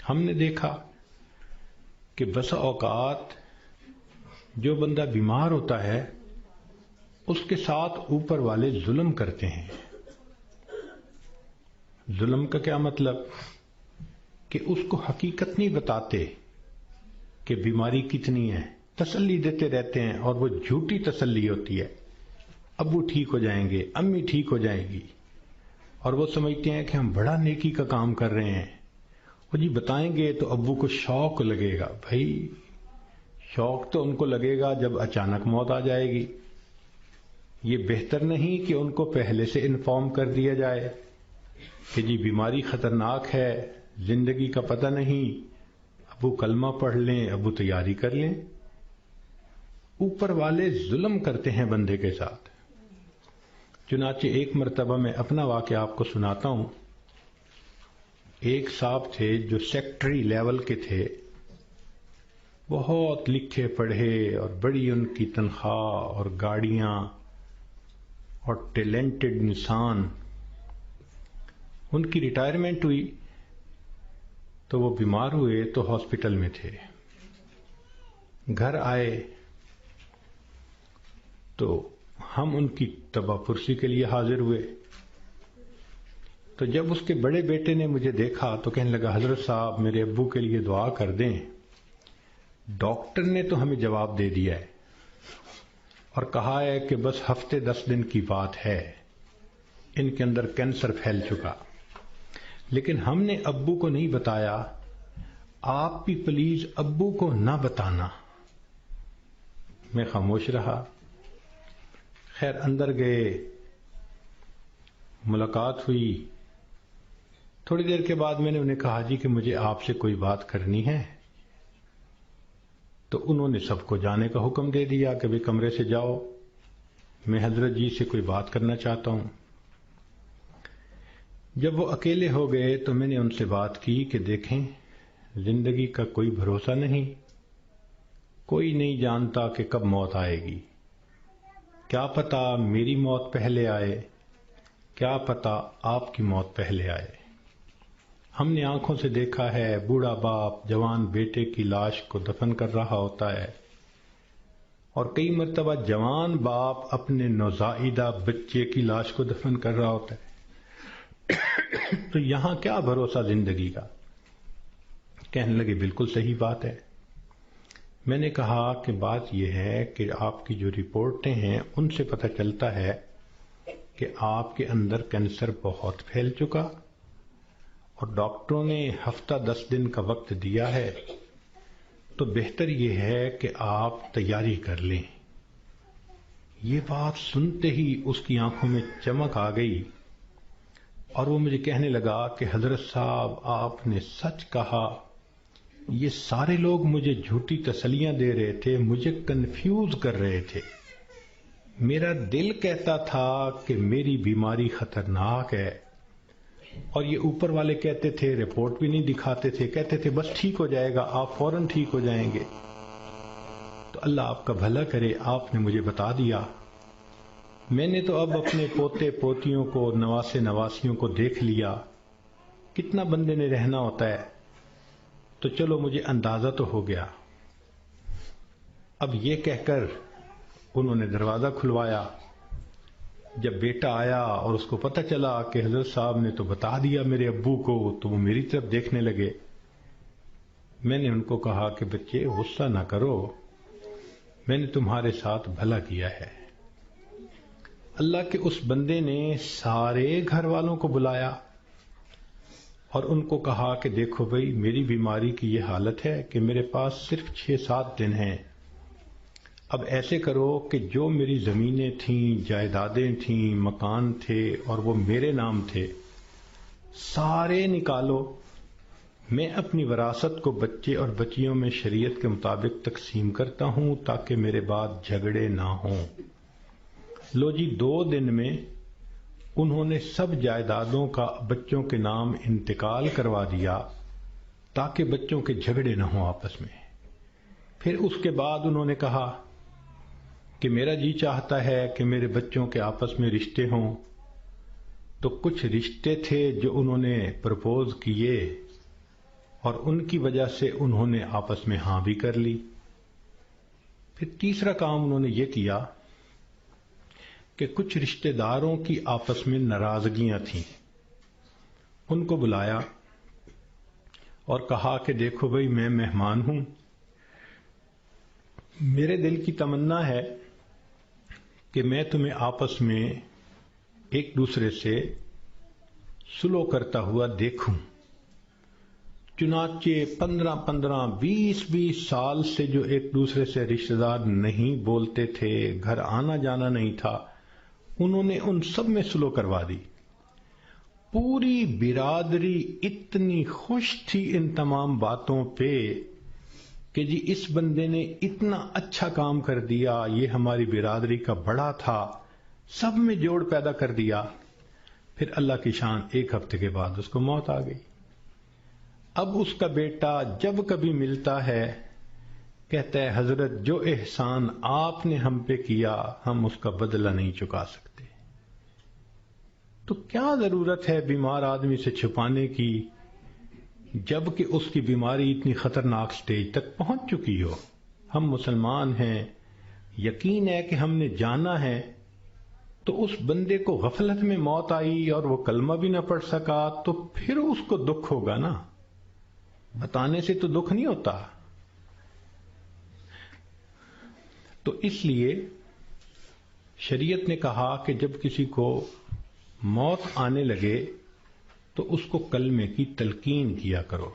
ہم نے دیکھا کہ بسا اوقات جو بندہ بیمار ہوتا ہے اس کے ساتھ اوپر والے ظلم کرتے ہیں. ظلم کا کیا مطلب؟ کہ اس کو حقیقت نہیں بتاتے کہ بیماری کتنی ہے، تسلی دیتے رہتے ہیں، اور وہ جھوٹی تسلی ہوتی ہے. ابو ٹھیک ہو جائیں گے، امی ٹھیک ہو جائیں گی، اور وہ سمجھتے ہیں کہ ہم بڑا نیکی کا کام کر رہے ہیں. وہ جی بتائیں گے تو ابو کو شوق لگے گا. بھائی شوق تو ان کو لگے گا جب اچانک موت آ جائے گی. یہ بہتر نہیں کہ ان کو پہلے سے انفارم کر دیا جائے کہ جی بیماری خطرناک ہے، زندگی کا پتہ نہیں، ابو کلمہ پڑھ لیں، ابو تیاری کر لیں. اوپر والے ظلم کرتے ہیں بندے کے ساتھ. چنانچہ ایک مرتبہ میں اپنا واقعہ آپ کو سناتا ہوں. ایک صاحب تھے جو سیکٹری لیول کے تھے، بہت لکھے پڑھے اور بڑی ان کی تنخواہ اور گاڑیاں اور ٹیلنٹڈ انسان. ان کی ریٹائرمنٹ ہوئی تو وہ بیمار ہوئے تو ہاسپٹل میں تھے. گھر آئے تو ہم ان کی تباہ پرسی کے لیے حاضر ہوئے. تو جب اس کے بڑے بیٹے نے مجھے دیکھا تو کہنے لگا حضرت صاحب میرے ابو کے لیے دعا کر دیں، ڈاکٹر نے تو ہمیں جواب دے دیا ہے اور کہا ہے کہ بس ہفتے 10 دن کی بات ہے، ان کے اندر کینسر پھیل چکا. لیکن ہم نے ابو کو نہیں بتایا. آپ بھی پلیز ابو کو نہ بتانا. میں خاموش رہا. خیر اندر گئے، ملاقات ہوئی. تھوڑی دیر کے بعد میں نے انہیں کہا جی کہ مجھے آپ سے کوئی بات کرنی ہے. تو انہوں نے سب کو جانے کا حکم دے دیا کہ بھی کمرے سے جاؤ، میں حضرت جی سے کوئی بات کرنا چاہتا ہوں. جب وہ اکیلے ہو گئے تو میں نے ان سے بات کی کہ دیکھیں زندگی کا کوئی بھروسہ نہیں، کوئی نہیں جانتا کہ کب موت آئے گی. کیا پتا میری موت پہلے آئے، کیا پتا آپ کی موت پہلے آئے. ہم نے آنکھوں سے دیکھا ہے بوڑھا باپ جوان بیٹے کی لاش کو دفن کر رہا ہوتا ہے، اور کئی مرتبہ جوان باپ اپنے نوزائیدہ بچے کی لاش کو دفن کر رہا ہوتا ہے. تو یہاں کیا بھروسہ زندگی کا؟ کہنے لگے بالکل صحیح بات ہے. میں نے کہا کہ بات یہ ہے کہ آپ کی جو رپورٹیں ہیں ان سے پتہ چلتا ہے کہ آپ کے اندر کینسر بہت پھیل چکا، اور ڈاکٹروں نے ہفتہ 10 دن کا وقت دیا ہے، تو بہتر یہ ہے کہ آپ تیاری کر لیں. یہ بات سنتے ہی اس کی آنکھوں میں چمک آ گئی اور وہ مجھے کہنے لگا کہ حضرت صاحب آپ نے سچ کہا. یہ سارے لوگ مجھے جھوٹی تسلیاں دے رہے تھے، مجھے کنفیوز کر رہے تھے. میرا دل کہتا تھا کہ میری بیماری خطرناک ہے، اور یہ اوپر والے کہتے تھے، رپورٹ بھی نہیں دکھاتے تھے، کہتے تھے بس ٹھیک ہو جائے گا، آپ فوراً ٹھیک ہو جائیں گے. تو اللہ آپ کا بھلا کرے، آپ نے مجھے بتا دیا. میں نے تو اب اپنے پوتے پوتیوں کو، نواسے نواسیوں کو دیکھ لیا. کتنا بندے نے رہنا ہوتا ہے، تو چلو مجھے اندازہ تو ہو گیا. اب یہ کہہ کر انہوں نے دروازہ کھلوایا. جب بیٹا آیا اور اس کو پتہ چلا کہ حضرت صاحب نے تو بتا دیا میرے ابو کو، تو وہ میری طرف دیکھنے لگے. میں نے ان کو کہا کہ بچے غصہ نہ کرو، میں نے تمہارے ساتھ بھلا کیا ہے. اللہ کے اس بندے نے سارے گھر والوں کو بلایا اور ان کو کہا کہ دیکھو بھئی میری بیماری کی یہ حالت ہے کہ میرے پاس صرف 6-7 دن ہیں. اب ایسے کرو کہ جو میری زمینیں تھیں، جائیدادیں تھیں، مکان تھے اور وہ میرے نام تھے، سارے نکالو. میں اپنی وراثت کو بچے اور بچیوں میں شریعت کے مطابق تقسیم کرتا ہوں تاکہ میرے بعد جھگڑے نہ ہوں. لو جی 2 دن میں انہوں نے سب جائیدادوں کا بچوں کے نام انتقال کروا دیا تاکہ بچوں کے جھگڑے نہ ہوں آپس میں. پھر اس کے بعد انہوں نے کہا کہ میرا جی چاہتا ہے کہ میرے بچوں کے آپس میں رشتے ہوں. تو کچھ رشتے تھے جو انہوں نے پرپوز کیے اور ان کی وجہ سے انہوں نے آپس میں ہاں بھی کر لی۔ پھر تیسرا کام انہوں نے یہ کیا کہ کچھ رشتہ داروں کی آپس میں ناراضگیاں تھیں، ان کو بلایا اور کہا کہ دیکھو بھئی، میں مہمان ہوں، میرے دل کی تمنا ہے کہ میں تمہیں آپس میں ایک دوسرے سے سلو کرتا ہوا دیکھوں۔ چنانچہ 15-20 سال سے جو ایک دوسرے سے رشتہ دار نہیں بولتے تھے، گھر آنا جانا نہیں تھا، انہوں نے ان سب میں سلو کروا دی۔ پوری برادری اتنی خوش تھی ان تمام باتوں پہ کہ جی اس بندے نے اتنا اچھا کام کر دیا، یہ ہماری برادری کا بڑا تھا، سب میں جوڑ پیدا کر دیا۔ پھر اللہ کی شان، 1 ہفتے کے بعد اس کو موت آ گئی۔ اب اس کا بیٹا جب کبھی ملتا ہے کہتا ہے حضرت جو احسان آپ نے ہم پہ کیا ہم اس کا بدلہ نہیں چکا سکتے۔ تو کیا ضرورت ہے بیمار آدمی سے چھپانے کی جب کہ اس کی بیماری اتنی خطرناک سٹیج تک پہنچ چکی ہو؟ ہم مسلمان ہیں، یقین ہے کہ ہم نے جانا ہے، تو اس بندے کو غفلت میں موت آئی اور وہ کلمہ بھی نہ پڑھ سکا تو پھر اس کو دکھ ہوگا نا، بتانے سے تو دکھ نہیں ہوتا۔ تو اس لیے شریعت نے کہا کہ جب کسی کو موت آنے لگے تو اس کو کلمے کی تلقین کیا کرو۔